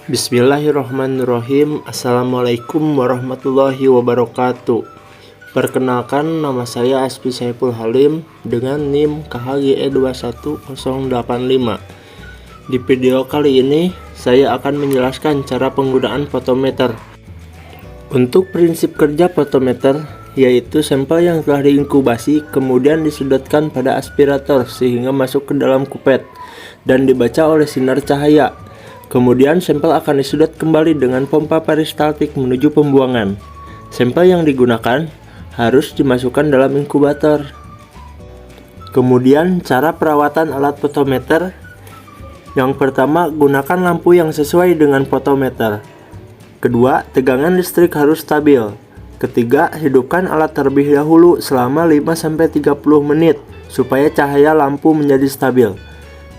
Bismillahirrahmanirrahim. Assalamualaikum warahmatullahi wabarakatuh. Perkenalkan, nama saya Asfi Saiful Halim dengan NIM KHGE 21085. Di video kali ini saya akan menjelaskan cara penggunaan fotometer. Untuk prinsip kerja fotometer, yaitu sampel yang telah diinkubasi kemudian disudutkan pada aspirator sehingga masuk ke dalam kupet dan dibaca oleh sinar cahaya. Kemudian sampel akan disudut kembali dengan pompa peristaltik menuju pembuangan. Sampel yang digunakan harus dimasukkan dalam inkubator. Kemudian cara perawatan alat fotometer. Yang pertama, gunakan lampu yang sesuai dengan fotometer. Kedua, tegangan listrik harus stabil. Ketiga, hidupkan alat terlebih dahulu selama 5-30 menit supaya cahaya lampu menjadi stabil.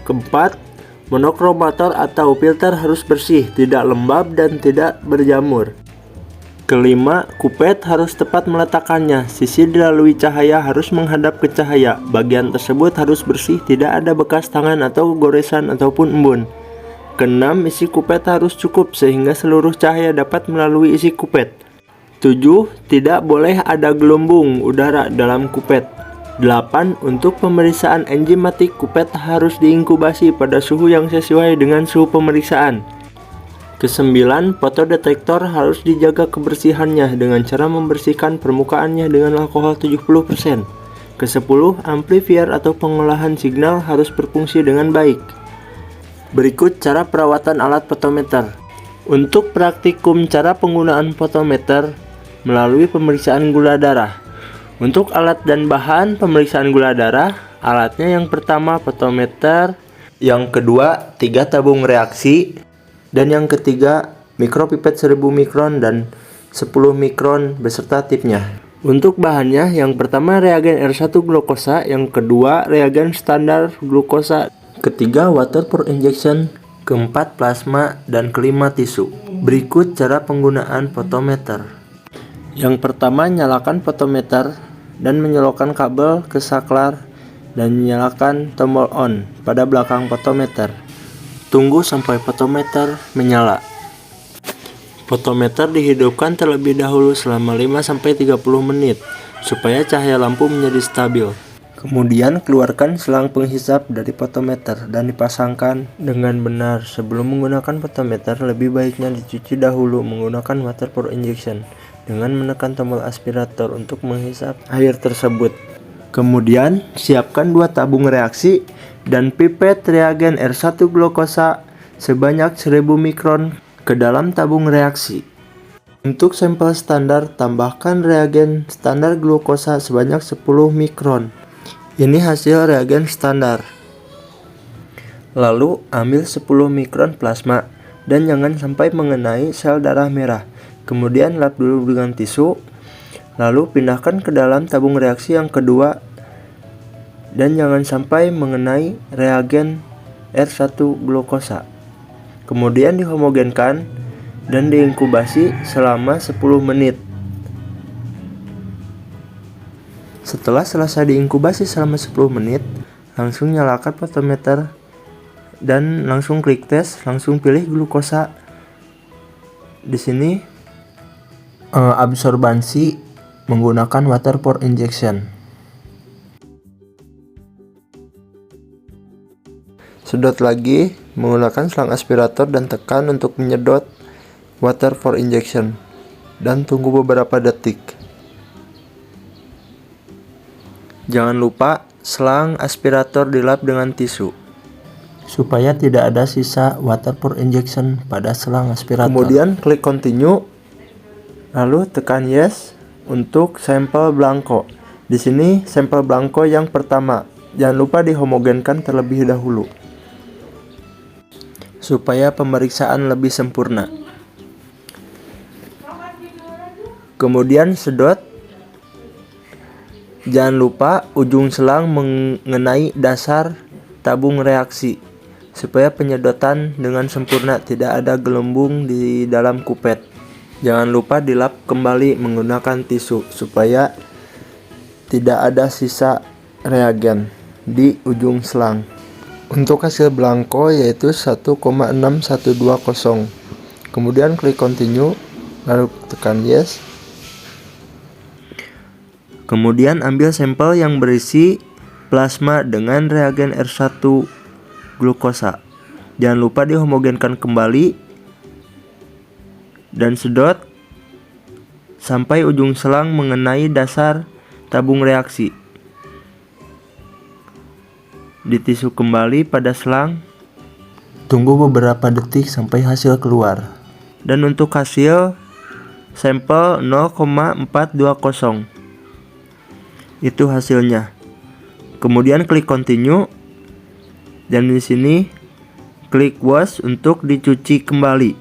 Keempat, monokromator atau filter harus bersih, tidak lembab dan tidak berjamur. Kelima, kupet harus tepat meletakkannya. Sisi dilalui cahaya harus menghadap ke cahaya. Bagian tersebut harus bersih, tidak ada bekas tangan atau goresan ataupun embun. Keenam, isi kupet harus cukup sehingga seluruh cahaya dapat melalui isi kupet. 7. Tidak boleh ada gelembung udara dalam kupet. 8. Untuk pemeriksaan enzimatik, kupet harus diinkubasi pada suhu yang sesuai dengan suhu pemeriksaan. Ke-9, fotodetektor harus dijaga kebersihannya dengan cara membersihkan permukaannya dengan alkohol 70%. Ke-10, amplifier atau pengolahan signal harus berfungsi dengan baik. Berikut cara perawatan alat fotometer. Untuk praktikum cara penggunaan fotometer melalui pemeriksaan gula darah. Untuk alat dan bahan pemeriksaan gula darah, alatnya yang pertama fotometer, yang kedua 3 tabung reaksi, dan yang ketiga mikropipet 1000 mikron dan 10 mikron beserta tipnya. Untuk bahannya, yang pertama reagen R1 glukosa, yang kedua reagen standar glukosa, ketiga water for injection, keempat plasma, dan kelima tisu. Berikut cara penggunaan fotometer. Yang pertama, nyalakan fotometer dan menyolokkan kabel ke saklar dan nyalakan tombol on pada belakang fotometer. Tunggu sampai fotometer menyala. Fotometer dihidupkan terlebih dahulu selama 5-30 menit supaya cahaya lampu menjadi stabil. Kemudian keluarkan selang penghisap dari fotometer dan dipasangkan dengan benar. Sebelum menggunakan fotometer, lebih baiknya dicuci dahulu menggunakan water for injection dengan menekan tombol aspirator untuk menghisap air tersebut. Kemudian siapkan 2 tabung reaksi dan pipet reagen R1 glukosa sebanyak 1000 mikron ke dalam tabung reaksi. Untuk sampel standar, tambahkan reagen standar glukosa sebanyak 10 mikron. Ini hasil reagen standar. Lalu ambil 10 mikron plasma dan jangan sampai mengenai sel darah merah. Kemudian lap dulu dengan tisu, lalu pindahkan ke dalam tabung reaksi yang kedua dan jangan sampai mengenai reagen R1 glukosa. Kemudian dihomogenkan dan diinkubasi selama 10 menit. Setelah selesai diinkubasi selama 10 menit, langsung nyalakan fotometer dan langsung klik tes, langsung pilih glukosa. Di sini absorbansi menggunakan water for injection. Sedot lagi menggunakan selang aspirator dan tekan untuk menyedot water for injection dan tunggu beberapa detik. Jangan lupa selang aspirator dilap dengan tisu supaya tidak ada sisa water for injection pada selang aspirator. Kemudian klik continue. Lalu tekan yes untuk sampel blanko. Di sini sampel blanko yang pertama. Jangan lupa dihomogenkan terlebih dahulu supaya pemeriksaan lebih sempurna. Kemudian sedot. Jangan lupa ujung selang mengenai dasar tabung reaksi supaya penyedotan dengan sempurna, tidak ada gelembung di dalam kupet. Jangan lupa dilap kembali menggunakan tisu supaya tidak ada sisa reagen di ujung selang. Untuk hasil blanko yaitu 1,6120. Kemudian klik continue, lalu tekan yes. Kemudian ambil sampel yang berisi plasma dengan reagen R1 glukosa. Jangan lupa dihomogenkan kembali dan sedot sampai ujung selang mengenai dasar tabung reaksi. Ditisu kembali pada selang. Tunggu beberapa detik sampai hasil keluar. Dan untuk hasil sampel 0,420. Itu hasilnya. Kemudian klik continue dan di sini klik wash untuk dicuci kembali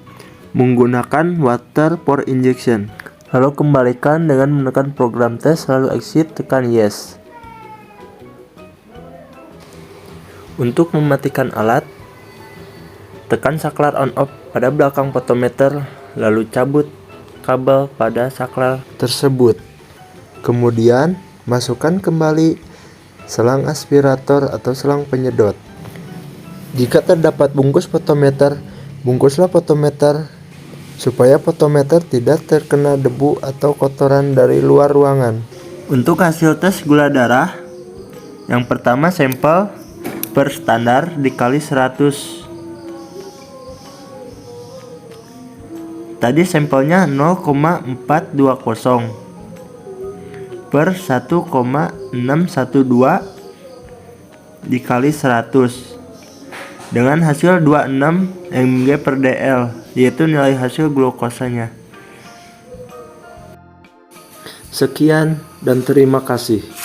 menggunakan water for injection. Lalu kembalikan dengan menekan program tes, lalu exit, tekan yes. Untuk mematikan alat, tekan saklar on off pada belakang potometer, lalu cabut kabel pada saklar tersebut. Kemudian masukkan kembali selang aspirator atau selang penyedot. Jika terdapat bungkus potometer, bungkuslah potometer supaya potometer tidak terkena debu atau kotoran dari luar ruangan. Untuk hasil tes gula darah, yang pertama sampel per standar dikali 100. Tadi sampelnya 0,420 per 1,612 dikali 100 dengan hasil 26 mg per dl, yaitu nilai hasil glukosanya. Sekian dan terima kasih.